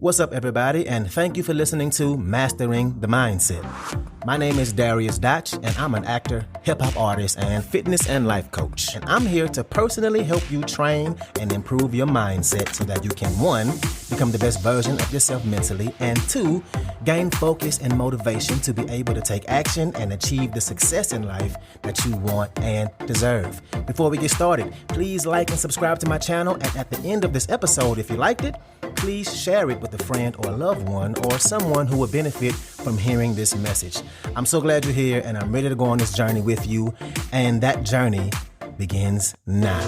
What's up, everybody, and thank you for listening to Mastering the Mindset. My name is Dariusdotch, and I'm an actor, hip-hop artist, and fitness and life coach. And I'm here to personally help you train and improve your mindset so that you can, 1, become the best version of yourself mentally, and 2, gain focus and motivation to be able to take action and achieve the success in life that you want and deserve. Before we get started, please like and subscribe to my channel, and at the end of this episode, if you liked it, please share it with a friend or a loved one or someone who would benefit from hearing this message. I'm so glad you're here, and I'm ready to go on this journey with you, and that journey begins now.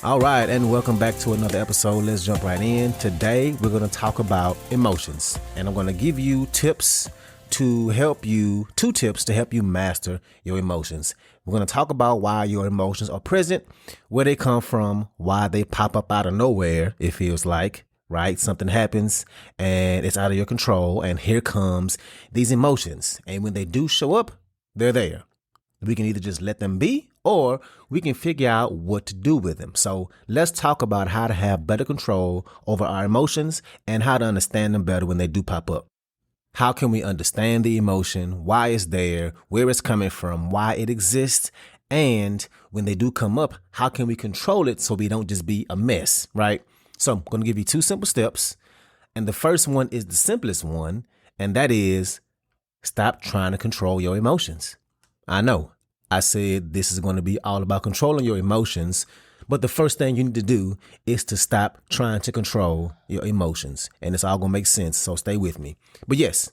All right, and welcome back to another episode. Let's jump right in. Today, we're going to talk about emotions, and I'm going to give you two tips to help you master your emotions. We're going to talk about why your emotions are present, where they come from, why they pop up out of nowhere, it feels like, right? Something happens and it's out of your control, and here comes these emotions. And when they do show up, they're there. We can either just let them be, or we can figure out what to do with them. So let's talk about how to have better control over our emotions and how to understand them better when they do pop up. How can we understand the emotion, why it's there, where it's coming from, why it exists, and when they do come up, how can we control it so we don't just be a mess, right? So I'm going to give you 2 simple steps, and the first one is the simplest one, and that is stop trying to control your emotions. I know I said this is going to be all about controlling your emotions, but the first thing you need to do is to stop trying to control your emotions. And it's all going to make sense, so stay with me. But yes,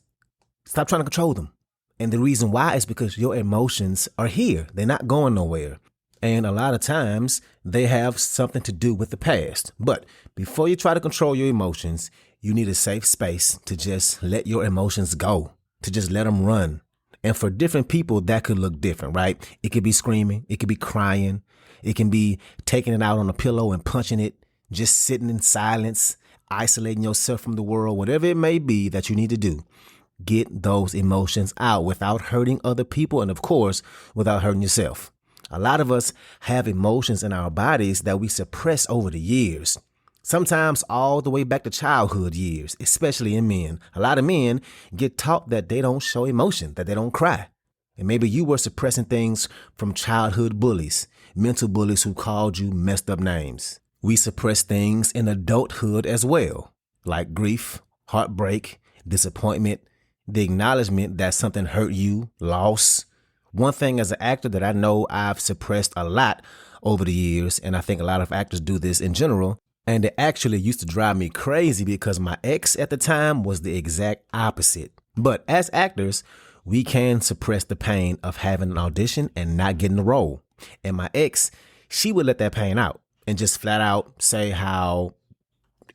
stop trying to control them. And the reason why is because your emotions are here. They're not going nowhere. And a lot of times they have something to do with the past. But before you try to control your emotions, you need a safe space to just let your emotions go, to just let them run. And for different people, that could look different, right? It could be screaming. It could be crying. It can be taking it out on a pillow and punching it, just sitting in silence, isolating yourself from the world, whatever it may be that you need to do. Get those emotions out without hurting other people and, of course, without hurting yourself. A lot of us have emotions in our bodies that we suppress over the years, sometimes all the way back to childhood years, especially in men. A lot of men get taught that they don't show emotion, that they don't cry. And maybe you were suppressing things from childhood bullies, mental bullies who called you messed up names. We suppress things in adulthood as well, like grief, heartbreak, disappointment, the acknowledgement that something hurt you, loss. One thing as an actor that I know I've suppressed a lot over the years, and I think a lot of actors do this in general, and it actually used to drive me crazy because my ex at the time was the exact opposite. But as actors, we can suppress the pain of having an audition and not getting the role. And my ex, she would let that pain out and just flat out say how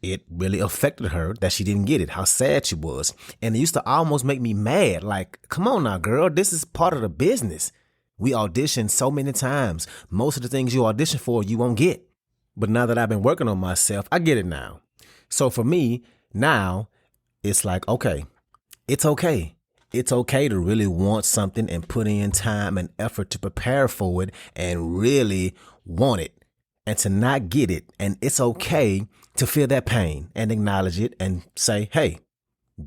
it really affected her that she didn't get it, how sad she was. And it used to almost make me mad. Like, come on now, girl, this is part of the business. We audition so many times. Most of the things you audition for, you won't get. But now that I've been working on myself, I get it now. So for me, now it's like, okay, it's okay. It's okay to really want something and put in time and effort to prepare for it and really want it and to not get it. And it's okay to feel that pain and acknowledge it and say, hey,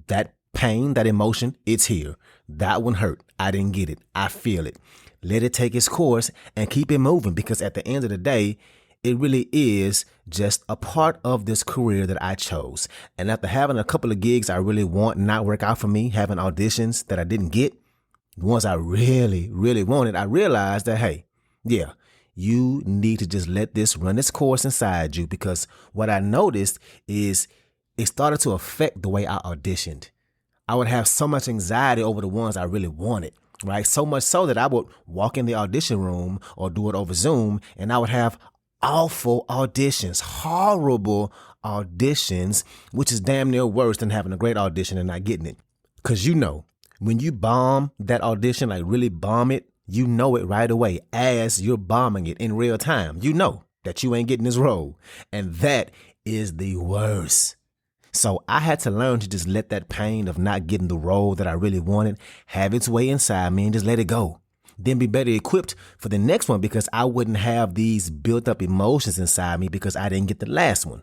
that pain, that emotion, it's here. That one hurt. I didn't get it. I feel it. Let it take its course and keep it moving, because at the end of the day, it really is just a part of this career that I chose. And after having a couple of gigs I really want not work out for me, having auditions that I didn't get, the ones I really, really wanted, I realized that, hey, yeah, you need to just let this run its course inside you, because what I noticed is it started to affect the way I auditioned. I would have so much anxiety over the ones I really wanted, right? So much so that I would walk in the audition room or do it over Zoom, and I would have awful auditions, horrible auditions, which is damn near worse than having a great audition and not getting it. Because when you bomb that audition, like really bomb it, you know it right away as you're bombing it in real time. You know that you ain't getting this role. And that is the worst. So I had to learn to just let that pain of not getting the role that I really wanted have its way inside me and just let it go. then be better equipped for the next one because I wouldn't have these built up emotions inside me because I didn't get the last one.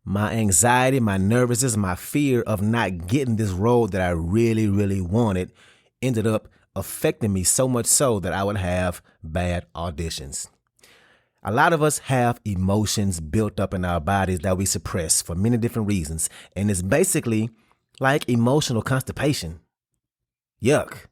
My anxiety, my nervousness, my fear of not getting this role that I really, really wanted ended up affecting me so much so that I would have bad auditions. A lot of us have emotions built up in our bodies that we suppress for many different reasons. And it's basically like emotional constipation. Yuck.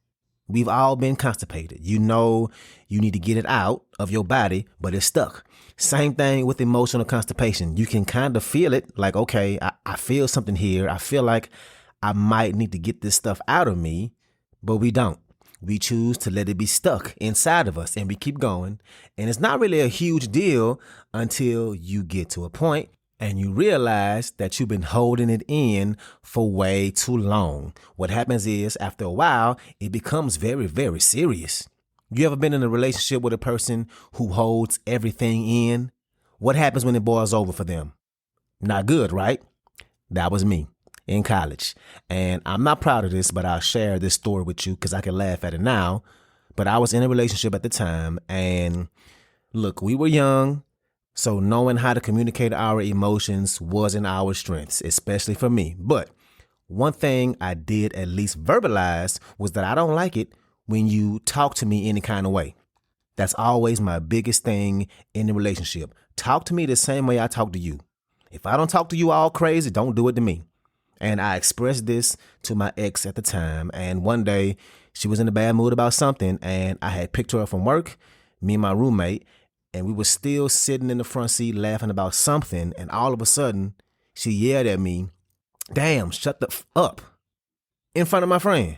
We've all been constipated. You know you need to get it out of your body, but it's stuck. Same thing with emotional constipation. You can kind of feel it like, okay, I feel something here. I feel like I might need to get this stuff out of me, but we don't. We choose to let it be stuck inside of us and we keep going. And it's not really a huge deal until you get to a point and you realize that you've been holding it in for way too long. What happens is after a while, it becomes very, very serious. You ever been in a relationship with a person who holds everything in? What happens when it boils over for them? Not good, right? That was me in college. And I'm not proud of this, but I'll share this story with you because I can laugh at it now. But I was in a relationship at the time and look, we were young. So knowing how to communicate our emotions wasn't our strengths, especially for me. But one thing I did at least verbalize was that I don't like it when you talk to me any kind of way. That's always my biggest thing in the relationship. Talk to me the same way I talk to you. If I don't talk to you all crazy, don't do it to me. And I expressed this to my ex at the time. And one day she was in a bad mood about something and I had picked her up from work, me and my roommate, and we were still sitting in the front seat laughing about something. And all of a sudden she yelled at me, "Damn, shut the up," in front of my friend.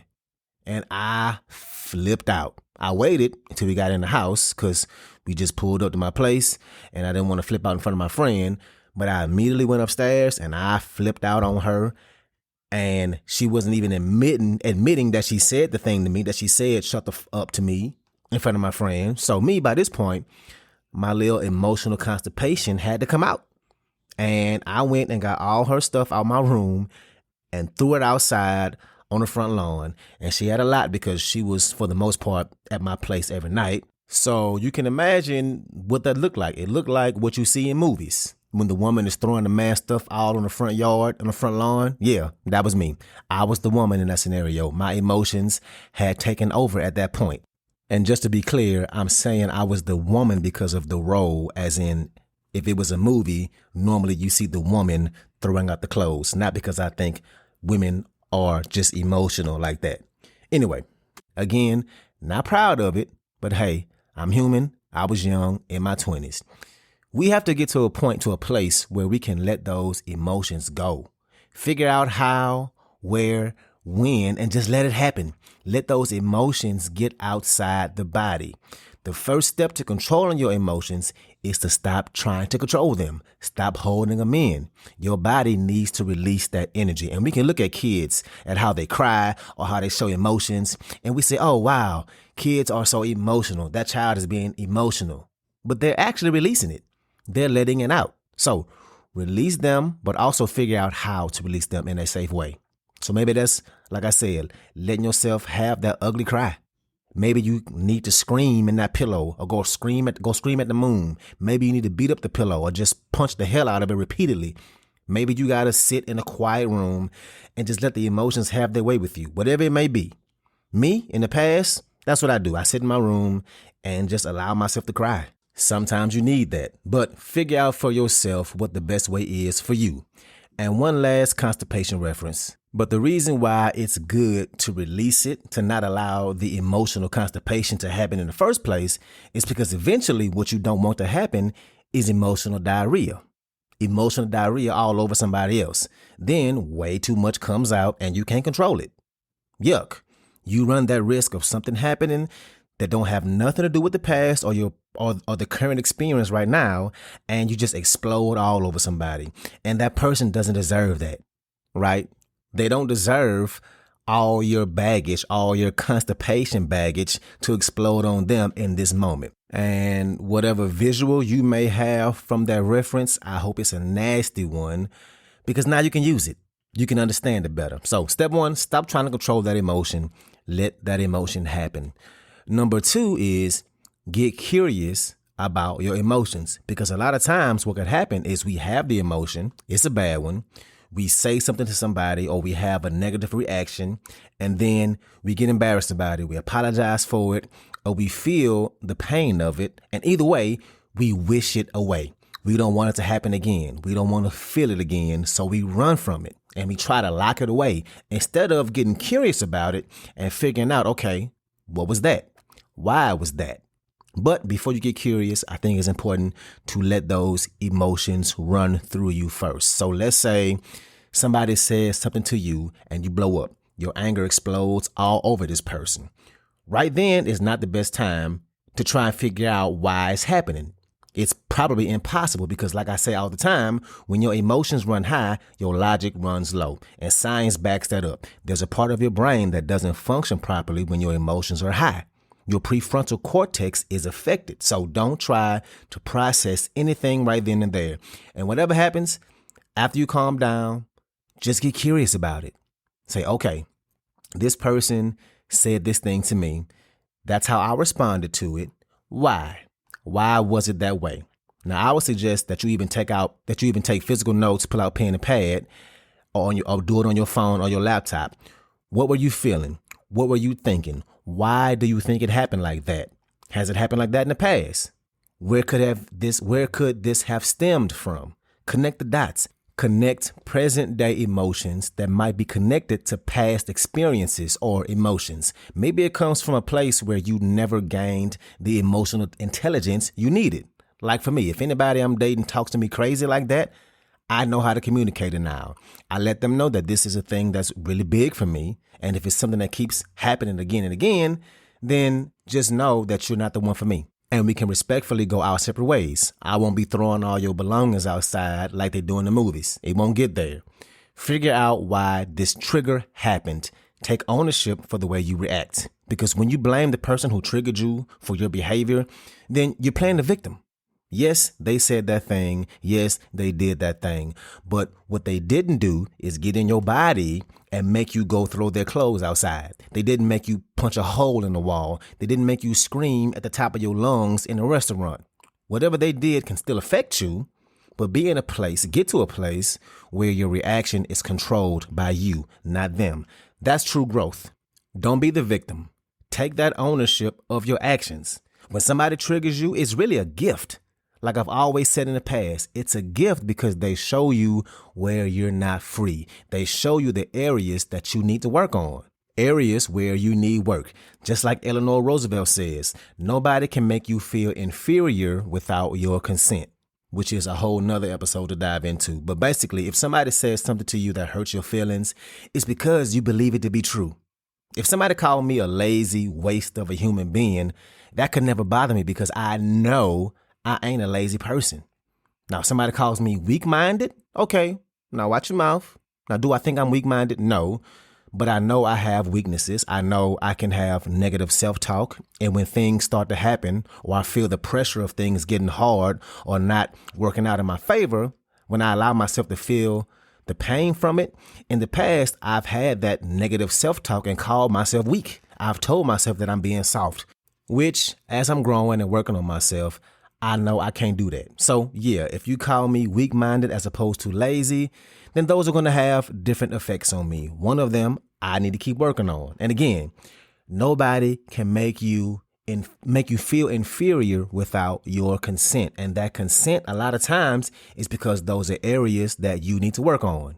And I flipped out. I waited until we got in the house because we just pulled up to my place and I didn't want to flip out in front of my friend. But I immediately went upstairs and I flipped out on her. And she wasn't even admitting that she said the thing to me, that she said, "Shut the up" to me in front of my friend. So me, by this point, my little emotional constipation had to come out. And I went and got all her stuff out my room and threw it outside on the front lawn. And she had a lot because she was, for the most part, at my place every night. So you can imagine what that looked like. It looked like what you see in movies. When the woman is throwing the man stuff all on the front yard, on the front lawn. Yeah, that was me. I was the woman in that scenario. My emotions had taken over at that point. And just to be clear, I'm saying I was the woman because of the role, as in if it was a movie, normally you see the woman throwing out the clothes, not because I think women are just emotional like that. Anyway, again, not proud of it, but hey, I'm human. I was young in my 20s. We have to get to a place where we can let those emotions go. Figure out how, where, when, and just let it happen. Let those emotions get outside the body. The first step to controlling your emotions is to stop trying to control them. Stop holding them in. Your body needs to release that energy. And we can look at kids at how they cry or how they show emotions. And we say, oh, wow, kids are so emotional. That child is being emotional. But they're actually releasing it. They're letting it out. So release them, but also figure out how to release them in a safe way. So maybe that's, like I said, letting yourself have that ugly cry. Maybe you need to scream in that pillow or go scream at the moon. Maybe you need to beat up the pillow or just punch the hell out of it repeatedly. Maybe you got to sit in a quiet room and just let the emotions have their way with you, whatever it may be. Me, in the past, that's what I do. I sit in my room and just allow myself to cry. Sometimes you need that, but figure out for yourself what the best way is for you. And one last constipation reference. But the reason why it's good to release it, to not allow the emotional constipation to happen in the first place, is because eventually what you don't want to happen is emotional diarrhea. Emotional diarrhea all over somebody else. Then way too much comes out and you can't control it. Yuck. You run that risk of something happening that don't have nothing to do with the past or the current experience right now, and you just explode all over somebody. And that person doesn't deserve that, right? They don't deserve all your baggage, all your constipation baggage to explode on them in this moment. And whatever visual you may have from that reference, I hope it's a nasty one, because now you can use it. You can understand it better. So step one, stop trying to control that emotion. Let that emotion happen. Number 2 is get curious about your emotions, because a lot of times what could happen is we have the emotion, it's a bad one, we say something to somebody or we have a negative reaction, and then we get embarrassed about it, we apologize for it, or we feel the pain of it, and either way, we wish it away. We don't want it to happen again. We don't want to feel it again, so we run from it and we try to lock it away instead of getting curious about it and figuring out, okay, what was that? Why was that? But before you get curious, I think it's important to let those emotions run through you first. So let's say somebody says something to you and you blow up. Your anger explodes all over this person. Right then is not the best time to try and figure out why it's happening. It's probably impossible because, like I say all the time, when your emotions run high, your logic runs low. And science backs that up. There's a part of your brain that doesn't function properly when your emotions are high. Your prefrontal cortex is affected. So don't try to process anything right then and there. And whatever happens, after you calm down, just get curious about it. Say, okay, this person said this thing to me. That's how I responded to it. Why? Why was it that way? Now, I would suggest that you even take physical notes, pull out pen and pad, or do it on your phone or your laptop. What were you feeling? What were you thinking? Why do you think it happened like that? Has it happened like that in the past? Where could this have stemmed from? Connect the dots. Connect present day emotions that might be connected to past experiences or emotions. Maybe it comes from a place where you never gained the emotional intelligence you needed. Like for me, if anybody I'm dating talks to me crazy like that, I know how to communicate it now. I let them know that this is a thing that's really big for me. And if it's something that keeps happening again and again, then just know that you're not the one for me. And we can respectfully go our separate ways. I won't be throwing all your belongings outside like they do in the movies. It won't get there. Figure out why this trigger happened. Take ownership for the way you react. Because when you blame the person who triggered you for your behavior, then you're playing the victim. Yes, they said that thing. Yes, they did that thing. But what they didn't do is get in your body and make you go throw their clothes outside. They didn't make you punch a hole in the wall. They didn't make you scream at the top of your lungs in a restaurant. Whatever they did can still affect you, but get to a place where your reaction is controlled by you, not them. That's true growth. Don't be the victim. Take that ownership of your actions. When somebody triggers you, it's really a gift. Like I've always said in the past, it's a gift because they show you where you're not free. They show you the areas that you need to work on, areas where you need work. Just like Eleanor Roosevelt says, nobody can make you feel inferior without your consent, which is a whole nother episode to dive into. But basically, if somebody says something to you that hurts your feelings, it's because you believe it to be true. If somebody called me a lazy waste of a human being, that could never bother me because I know I ain't a lazy person. Now, if somebody calls me weak-minded, okay, now watch your mouth. Now, do I think I'm weak-minded? No, but I know I have weaknesses. I know I can have negative self-talk. And when things start to happen, or I feel the pressure of things getting hard or not working out in my favor, when I allow myself to feel the pain from it, in the past, I've had that negative self-talk and called myself weak. I've told myself that I'm being soft, which as I'm growing and working on myself, I know I can't do that. So yeah, if you call me weak-minded as opposed to lazy, then those are going to have different effects on me. One of them I need to keep working on. And again, nobody can make you feel inferior without your consent. And that consent a lot of times is because those are areas that you need to work on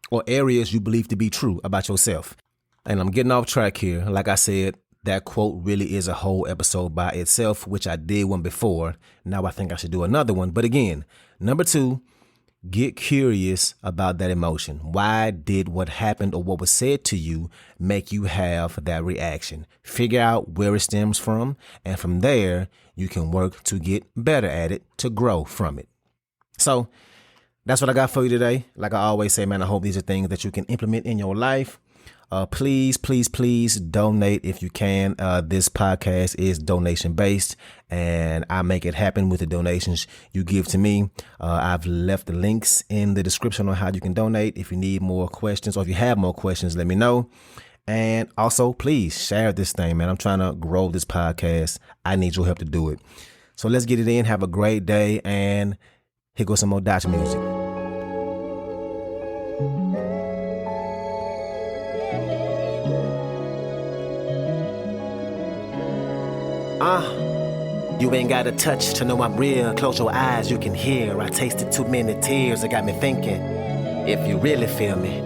or areas you believe to be true about yourself. And I'm getting off track here. Like I said, that quote really is a whole episode by itself, which I did one before. Now I think I should do another one. But again, number 2, get curious about that emotion. Why did what happened or what was said to you make you have that reaction? Figure out where it stems from. And from there, you can work to get better at it, to grow from it. So that's what I got for you today. Like I always say, man, I hope these are things that you can implement in your life. Please donate if you can. This podcast is donation based and I make it happen with the donations you give to me. I've left the links in the description on how you can donate. If you need more questions or if you have more questions, let me know. And also, please share this thing, man. I'm trying to grow this podcast. I need your help to do it. So let's get it in. Have a great day. And here goes some more Dotch music. You ain't got a touch to know I'm real. Close your eyes, you can hear. I tasted too many tears. It got me thinking, if you really feel me.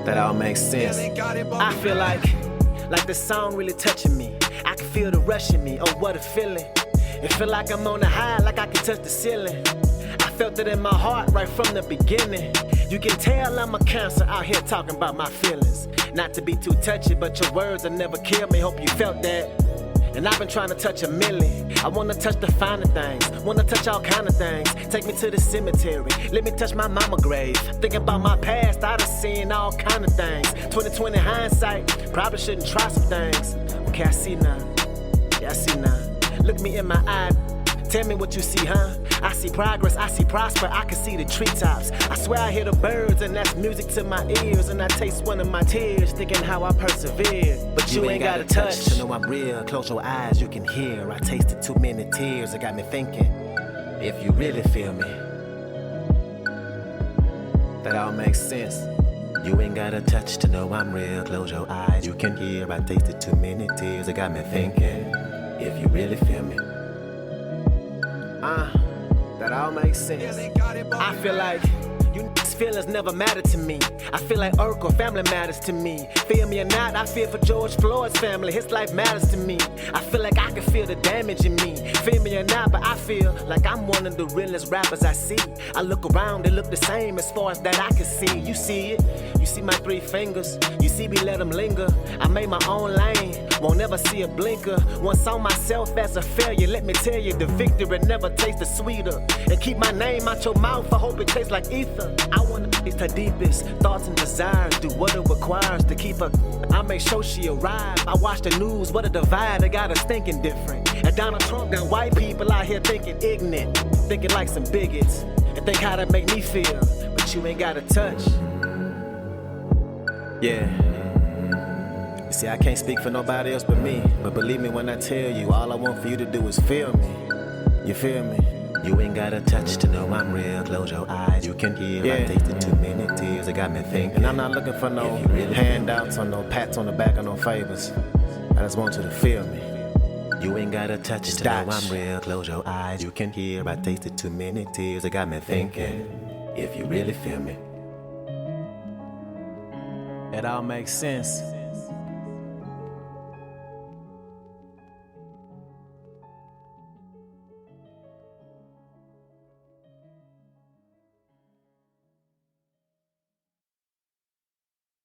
That all makes sense. I feel like this song really touching me. I can feel the rush in me. Oh, what a feeling. It feel like I'm on a high, like I can touch the ceiling. I felt it in my heart right from the beginning. You can tell I'm a Cancer out here talking about my feelings. Not to be too touchy, but your words will never kill me. Hope you felt that. And I've been trying to touch a million. I wanna touch the finer things, wanna touch all kind of things. Take me to the cemetery, let me touch my mama grave. Thinking about my past, I done seen all kind of things. 2020 hindsight, probably shouldn't try some things. Okay, I see now, yeah, I see now. Look me in my eye, tell me what you see, huh? I see progress, I see prosper, I can see the treetops. I swear I hear the birds and that's music to my ears. And I taste one of my tears, thinking how I persevered. But you ain't got a touch to know I'm real. Close your eyes, you can hear. I tasted too many tears, it got me thinking, if you really feel me. That all makes sense. You ain't got a touch to know I'm real. Close your eyes, you can hear. I tasted too many tears, it got me thinking, if you really feel me. That all makes sense. I feel like you feelings never matter to me. I feel like Urkel, family matters to me. Feel me or not, I feel for George Floyd's family. His life matters to me. I feel like I can feel the damage in me. Feel me or not, but I feel like I'm one of the realest rappers I see. I look around, they look the same as far as that I can see. You see it? You see my 3 fingers? You see me let them linger? I made my own lane, won't ever see a blinker. Once saw myself as a failure, let me tell you, the victory never tasted sweeter. And keep my name out your mouth, I hope it tastes like ether. I wanna taste her deepest thoughts and desires, do what it requires to keep her. I make sure she arrive. I watch the news, what a divide, they got us thinking different. And Donald Trump got white people out here thinking ignorant, thinking like some bigots, and think how that make me feel. But you ain't got a touch. Yeah. You see, I can't speak for nobody else but me. But believe me when I tell you, all I want for you to do is feel me. You feel me? You ain't got a touch to know I'm real. Close your eyes, you can hear. I tasted too many tears, it got me thinking. And I'm not looking for no handouts or no pats on the back or no favors. I just want you to feel me. You ain't got a touch to know I'm real. Close your eyes, you can hear. I tasted too many tears, it got me thinking, if you really feel me. It all makes sense.